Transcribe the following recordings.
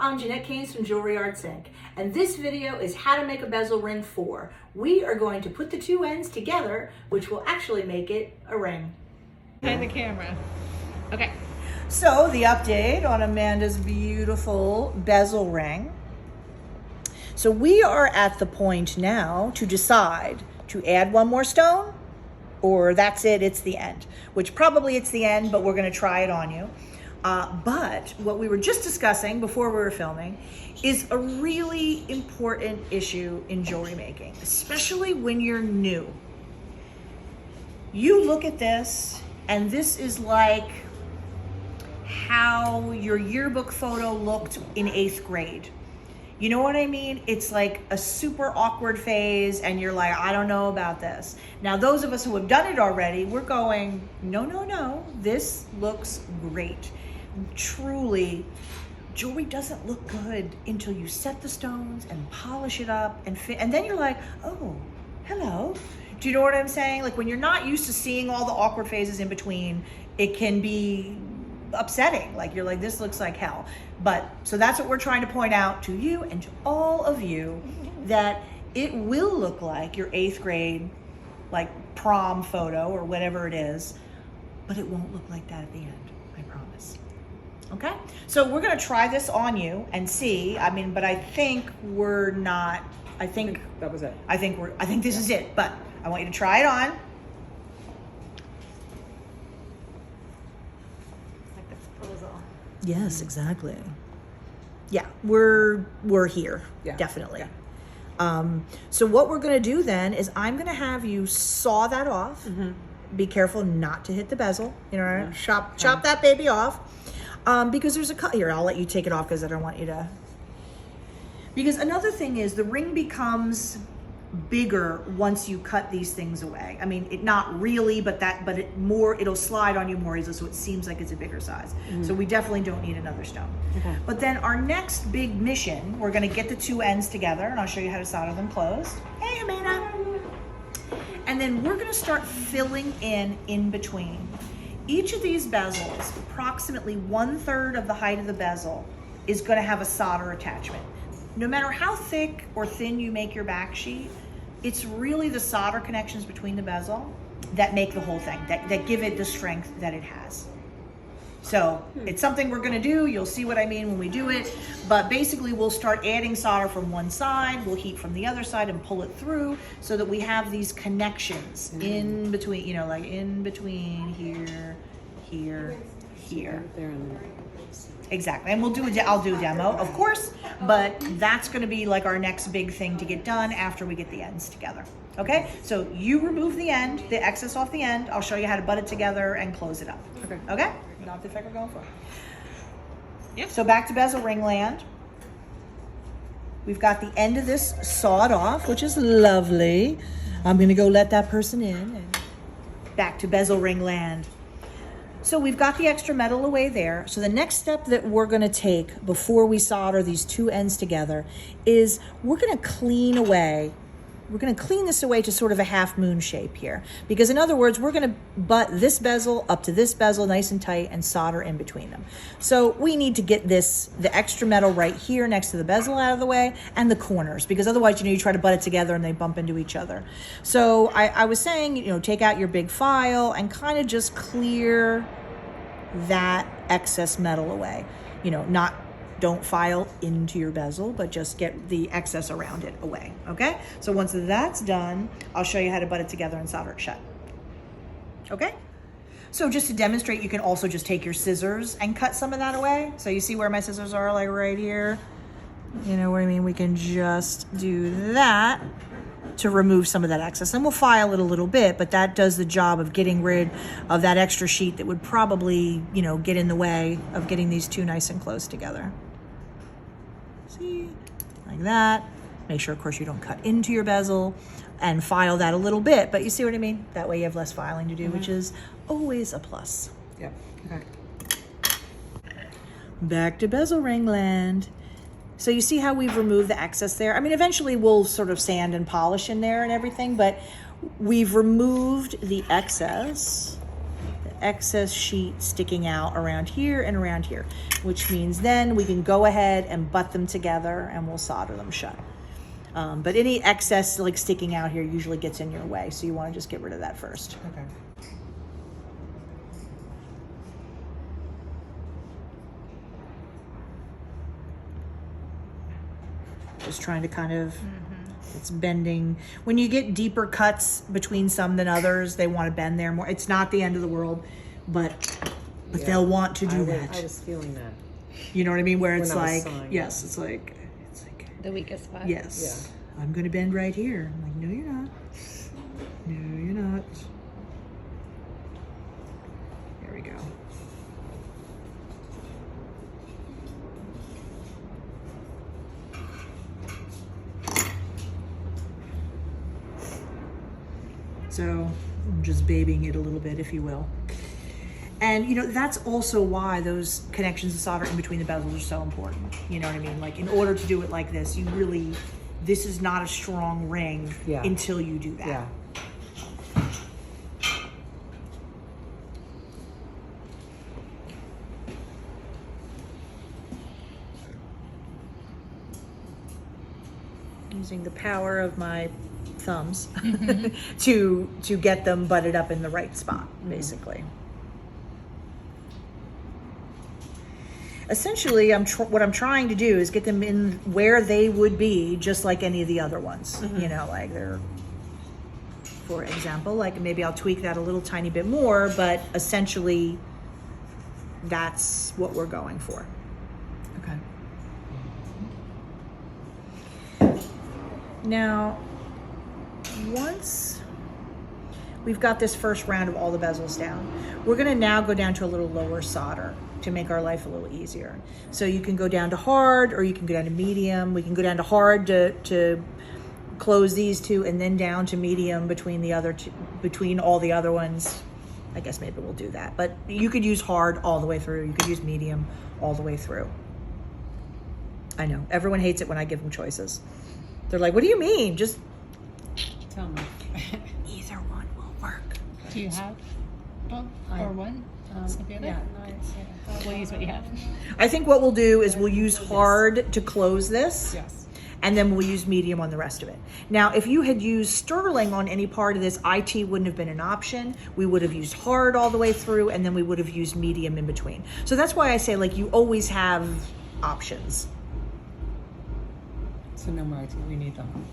I'm Jeanette Keynes from Jewelry Arts Inc. And this video is how to make a bezel ring 4. We are going to put the two ends together, which will actually make it a ring. Behind the camera. Okay. So the update on Amanda's beautiful bezel ring. So we are at the point now to decide to add one more stone, or that's it, it's the end. Which probably it's the end, but we're gonna try it on you. But what we were just discussing before we were filming is a really important issue in jewelry making, especially when you're new. You look at this, and this is like how your yearbook photo looked in 8th grade. You know what I mean? It's like a super awkward phase, and you're like, I don't know about this. Now, those of us who have done it already, we're going, no, this looks great. Truly, jewelry doesn't look good until you set the stones and polish it up and fit, and then you're like, oh, hello. Do you know what I'm saying? Like when you're not used to seeing all the awkward phases in between, it can be upsetting. Like you're like, this looks like hell. But so that's what we're trying to point out to you and to all of you, that it will look like your 8th grade like prom photo or whatever it is, but it won't look like that at the end, I promise. Okay, so we're gonna try this on you and see. I mean, but I think we're not. I think that was it. I think this is it. But I want you to try it on. Like this puzzle. Yes, exactly. Yeah, we're here. Yeah, definitely. Yeah. So what we're gonna do then is I'm gonna have you saw that off. Mm-hmm. Be careful not to hit the bezel. You know, right? Chop that baby off. Because there's a cut here. I'll let you take it off because I don't want you to. Because another thing is the ring becomes bigger once you cut these things away. I mean, it not really, but it'll slide on you more easily, so it seems like it's a bigger size. Mm-hmm. So we definitely don't need another stone. Okay. But then our next big mission, we're going to get the two ends together, and I'll show you how to solder them closed. Hey, Amanda. And then we're going to start filling in between. Each of these bezels, approximately 1/3 of the height of the bezel, is going to have a solder attachment. No matter how thick or thin you make your back sheet, it's really the solder connections between the bezel that make the whole thing, that give it the strength that it has. So it's something we're going to do. You'll see what I mean when we do it. But basically, we'll start adding solder from one side. We'll heat from the other side and pull it through so that we have these connections in between, you know, like in between here, here. There and there. Exactly. And I'll do a demo, of course, but that's going to be like our next big thing to get done after we get the ends together. Okay? So you remove the end, the excess off the end. I'll show you how to butt it together and close it up. Okay? Okay? Not the effect we're going for. Yep. So back to bezel ring land. We've got the end of this sawed off, which is lovely. I'm going to go let that person in. And back to bezel ring land. So we've got the extra metal away there. So the next step that we're going to take before we solder these two ends together is we're going to clean away. We're going to clean this away to sort of a half moon shape here. Because in other words, we're going to butt this bezel up to this bezel nice and tight and solder in between them. So we need to get the extra metal right here next to the bezel out of the way, and the corners, because otherwise, you try to butt it together and they bump into each other. So I was saying, take out your big file and kind of just clear that excess metal away. Don't file into your bezel, but just get the excess around it away, okay? So once that's done, I'll show you how to butt it together and solder it shut, okay? So just to demonstrate, you can also just take your scissors and cut some of that away. So you see where my scissors are, like right here? You know what I mean? We can just do that to remove some of that excess. And we'll file it a little bit, but that does the job of getting rid of that extra sheet that would probably, get in the way of getting these two nice and close together. See, like that. Make sure, of course, you don't cut into your bezel, and file that a little bit, but you see what I mean? That way you have less filing to do, which is always a plus. Yeah, okay. Back to bezel ring land. So you see how we've removed the excess there? I mean, eventually we'll sort of sand and polish in there and everything, but we've removed the excess excess sheet sticking out around here and around here, which means then we can go ahead and butt them together and we'll solder them shut. But any excess like sticking out here usually gets in your way, so you want to just get rid of that first. Okay. Just trying to kind of, it's bending. When you get deeper cuts between some than others, they want to bend there more. It's not the end of the world, but Yeah. they'll want to do I that. was feeling that. You know what I mean? Where When it's I was like, sawing, yes, it's like, The weakest spot. yes, I'm going to bend right here. I'm like, no, you're not. No, you're not. There we go. So I'm just babying it a little bit, if you will. And you know, that's also why those connections of solder in between the bezels are so important. You know what I mean? Like in order to do it like this, you really, this is not a strong ring Yeah. until you do that. Yeah. Using the power of my thumbs to get them butted up in the right spot, basically. Essentially, what I'm trying to do is get them in where they would be, just like any of the other ones. You know, like they're, for example, like maybe I'll tweak that a little tiny bit more, but essentially, that's what we're going for. Okay. Now, once we've got this first round of all the bezels down, we're gonna now go down to a little lower solder to make our life a little easier. So you can go down to hard, or you can go down to medium. We can go down to hard to close these two, and then down to medium between the other two, between all the other ones. I guess maybe we'll do that, but you could use hard all the way through. You could use medium all the way through. I know, everyone hates it when I give them choices. They're like, what do you mean? Just Tell me. either one will work. Do you have both or one? Of the other? Yeah. We'll use what you have. I think what we'll do is we'll use hard to close this, Yes. and then we'll use medium on the rest of it. Now, if you had used sterling on any part of this, IT wouldn't have been an option. We would have used hard all the way through, and then we would have used medium in between. So that's why I say, like, you always have options. So no more IT. We need them.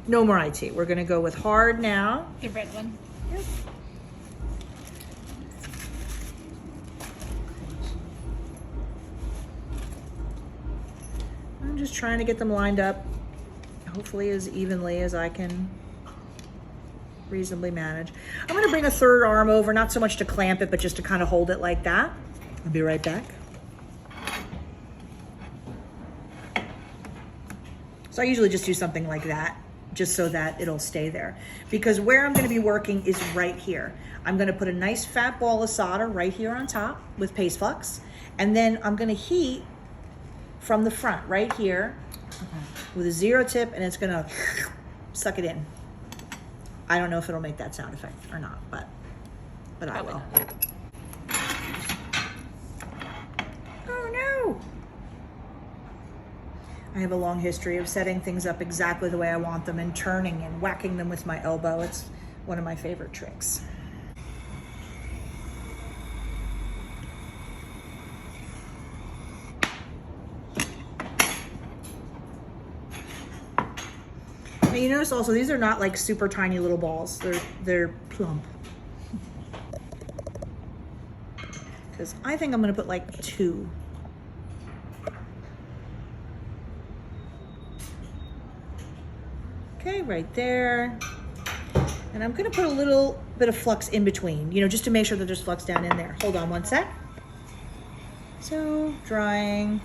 No more IT. We're gonna go with hard now. The red one. I'm just trying to get them lined up, hopefully as evenly as I can reasonably manage. I'm gonna bring a third arm over, not so much to clamp it, but just to kind of hold it like that. I'll be right back. So I usually just do something like that, just so that it'll stay there. Because where I'm gonna be working is right here. I'm gonna put a nice fat ball of solder right here on top with paste flux, and then I'm gonna heat from the front, right here, with a 0 tip, and it's gonna suck it in. I don't know if it'll make that sound effect or not, but I will. Oh no! I have a long history of setting things up exactly the way I want them and turning and whacking them with my elbow. It's one of my favorite tricks. Now you notice also these are not like super tiny little balls. They're plump. Because I think I'm gonna put like 2. Okay, right there. And I'm gonna put a little bit of flux in between, you know, just to make sure that there's flux down in there. Hold on one sec. So, drying.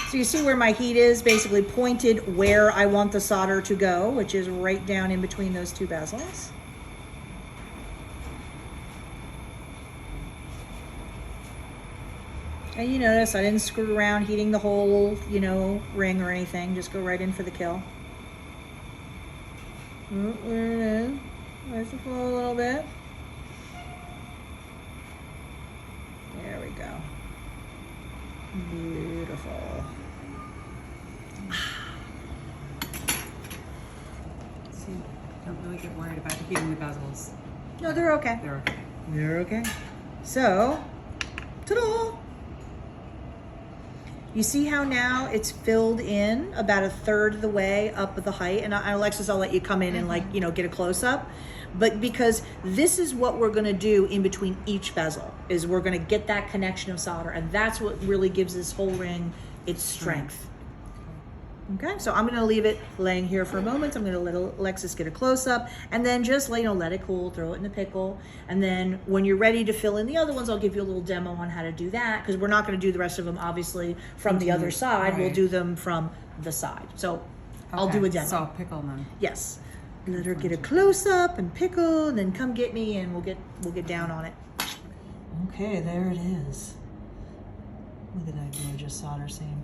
So you see where my heat is basically pointed where I want the solder to go, which is right down in between those 2 bezels. And you notice I didn't screw around heating the whole, you know, ring or anything. Just go right in for the kill. Oh, there it is. Nice to flow a little bit. There we go. Beautiful. See, don't really get worried about heating the bezels. No, they're okay. They're okay. They're okay. So, ta-da! You see how now it's filled in about a third of the way up the height? And Alexis, I'll let you come in and like, you know, get a close up. But because this is what we're gonna do in between each bezel, is we're gonna get that connection of solder. And that's what really gives this whole ring its strength. Okay, so I'm gonna leave it laying here for a moment. I'm gonna let Alexis get a close up and then just let it cool, throw it in the pickle. And then when you're ready to fill in the other ones, I'll give you a little demo on how to do that, because we're not gonna do the rest of them obviously from the other side. We'll right. do them from the side. So I'll do a demo. So I'll pickle them. Yes. Let her get a close up and pickle, and then come get me and we'll get down on it. Okay, there it is. Look at that gorgeous solder seam,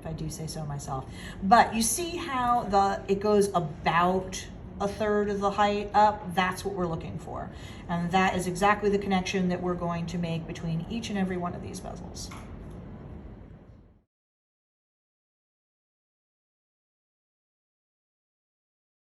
if I do say so myself. But you see how it goes about a third of the height up? That's what we're looking for. And that is exactly the connection that we're going to make between each and every one of these bezels.